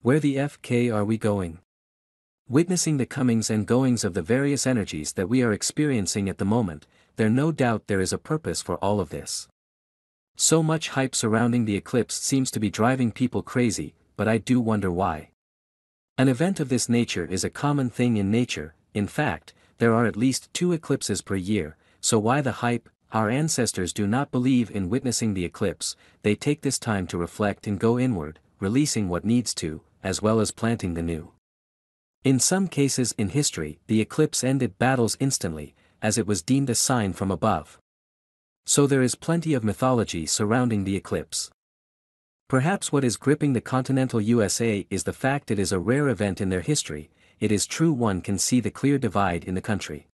Where the FK are we going? Witnessing the comings and goings of the various energies that we are experiencing at the moment, no doubt there is a purpose for all of this. So much hype surrounding the eclipse seems to be driving people crazy, but I do wonder why. An event of this nature is a common thing in nature. In fact, there are at least 2 eclipses per year, so why the hype? Our ancestors do not believe in witnessing the eclipse. They take this time to reflect and go inward, releasing what needs to, as well as planting the new. In some cases in history, the eclipse ended battles instantly, as it was deemed a sign from above. So there is plenty of mythology surrounding the eclipse. Perhaps what is gripping the continental USA is the fact it is a rare event in their history. It is true one can see the clear divide in the country.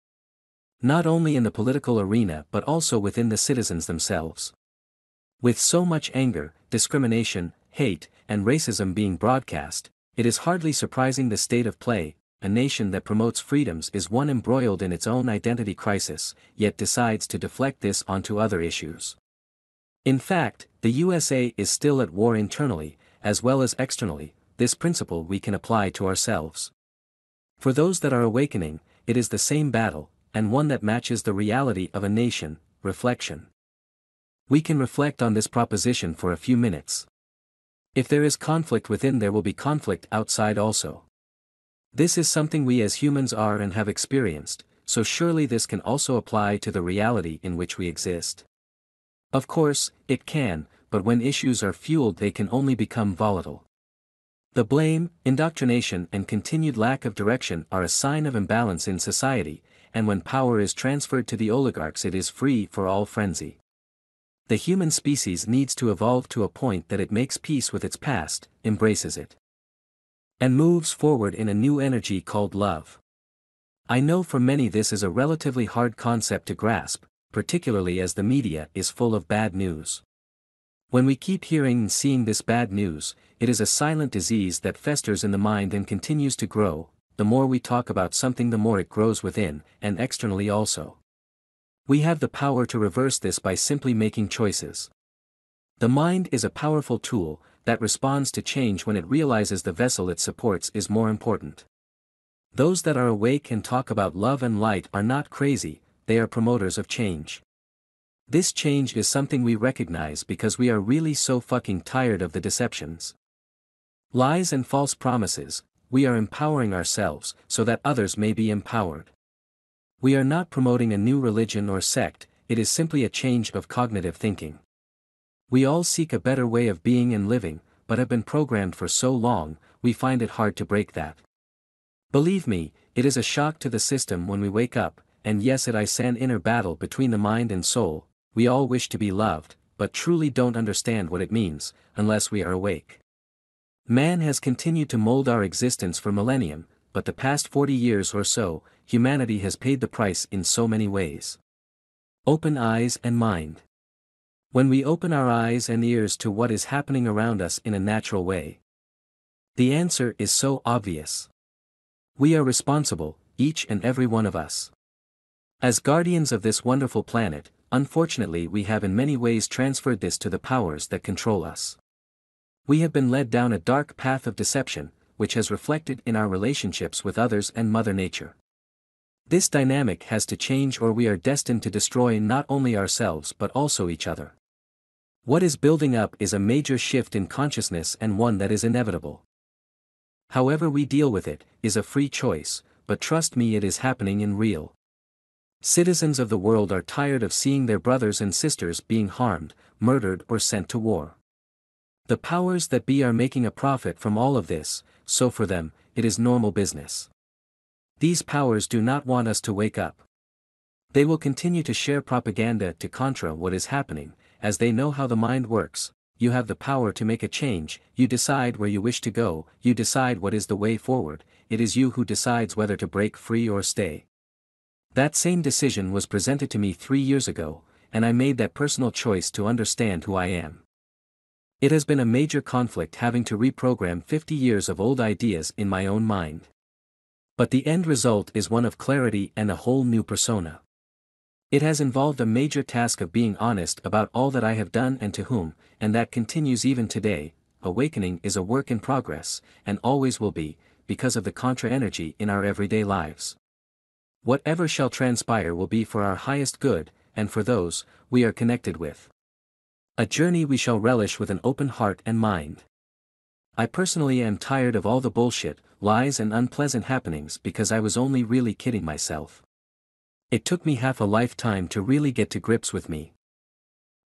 Not only in the political arena but also within the citizens themselves. With so much anger, discrimination, hate, and racism being broadcast, it is hardly surprising the state of play. A nation that promotes freedoms is one embroiled in its own identity crisis, yet decides to deflect this onto other issues. In fact, the USA is still at war internally, as well as externally. This principle we can apply to ourselves. For those that are awakening, it is the same battle, and one that matches the reality of a nation. Reflection. We can reflect on this proposition for a few minutes. If there is conflict within, there will be conflict outside also. This is something we as humans are and have experienced, so surely this can also apply to the reality in which we exist. Of course, it can, but when issues are fueled they can only become volatile. The blame, indoctrination and continued lack of direction are a sign of imbalance in society, and when power is transferred to the oligarchs it is free for all frenzy. The human species needs to evolve to a point that it makes peace with its past, embraces it, and moves forward in a new energy called love. I know for many this is a relatively hard concept to grasp, particularly as the media is full of bad news. When we keep hearing and seeing this bad news, it is a silent disease that festers in the mind and continues to grow. The more we talk about something the more it grows within, and externally also. We have the power to reverse this by simply making choices. The mind is a powerful tool that responds to change when it realizes the vessel it supports is more important. Those that are awake and talk about love and light are not crazy, they are promoters of change. This change is something we recognize because we are really so fucking tired of the deceptions, lies and false promises. We are empowering ourselves so that others may be empowered. We are not promoting a new religion or sect, it is simply a change of cognitive thinking. We all seek a better way of being and living, but have been programmed for so long, we find it hard to break that. Believe me, it is a shock to the system when we wake up, and yes, it is an inner battle between the mind and soul. We all wish to be loved, but truly don't understand what it means, unless we are awake. Man has continued to mold our existence for millennium, but the past 40 years or so, humanity has paid the price in so many ways. Open eyes and mind. When we open our eyes and ears to what is happening around us in a natural way, the answer is so obvious. We are responsible, each and every one of us. As guardians of this wonderful planet, unfortunately we have in many ways transferred this to the powers that control us. We have been led down a dark path of deception, which has reflected in our relationships with others and Mother Nature. This dynamic has to change or we are destined to destroy not only ourselves but also each other. What is building up is a major shift in consciousness and one that is inevitable. However we deal with it, is a free choice, but trust me, it is happening in real. Citizens of the world are tired of seeing their brothers and sisters being harmed, murdered or sent to war. The powers that be are making a profit from all of this, so for them, it is normal business. These powers do not want us to wake up. They will continue to share propaganda to contra what is happening, as they know how the mind works. You have the power to make a change, you decide where you wish to go, you decide what is the way forward, it is you who decides whether to break free or stay. That same decision was presented to me 3 years ago, and I made that personal choice to understand who I am. It has been a major conflict having to reprogram 50 years of old ideas in my own mind. But the end result is one of clarity and a whole new persona. It has involved a major task of being honest about all that I have done and to whom, and that continues even today. awakening is a work in progress, and always will be, because of the contra-energy in our everyday lives. Whatever shall transpire will be for our highest good, and for those we are connected with. A journey we shall relish with an open heart and mind. I personally am tired of all the bullshit, lies and unpleasant happenings because I was only really kidding myself. It took me half a lifetime to really get to grips with me.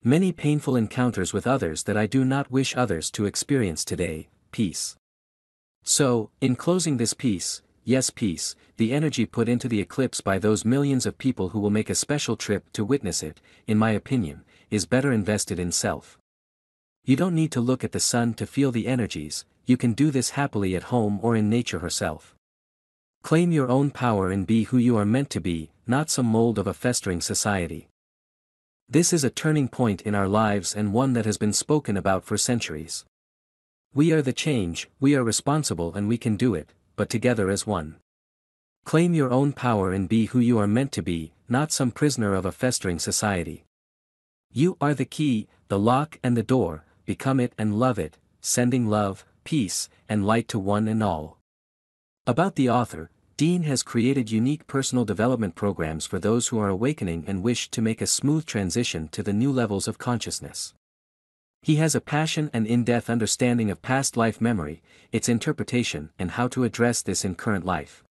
Many painful encounters with others that I do not wish others to experience today. Peace. So, in closing this piece, yes, peace, the energy put into the eclipse by those millions of people who will make a special trip to witness it, in my opinion, is better invested in self. You don't need to look at the sun to feel the energies, you can do this happily at home or in nature herself. Claim your own power and be who you are meant to be, not some mold of a festering society. This is a turning point in our lives and one that has been spoken about for centuries. We are the change, we are responsible and we can do it, but together as one. Claim your own power and be who you are meant to be, not some prisoner of a festering society. You are the key, the lock and the door, become it and love it, sending love, peace, and light to one and all. About the author, Dean has created unique personal development programs for those who are awakening and wish to make a smooth transition to the new levels of consciousness. He has a passion and in-depth understanding of past life memory, its interpretation and how to address this in current life.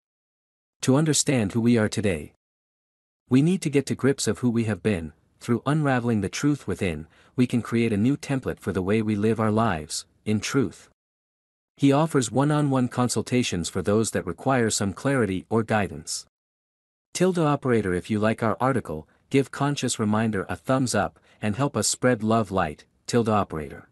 To understand who we are today, we need to get to grips of who we have been. Through unraveling the truth within, we can create a new template for the way we live our lives, in truth. He offers one-on-one consultations for those that require some clarity or guidance. Operator, if you like our article, give Conscious Reminder a thumbs up, and help us spread love light. Operator.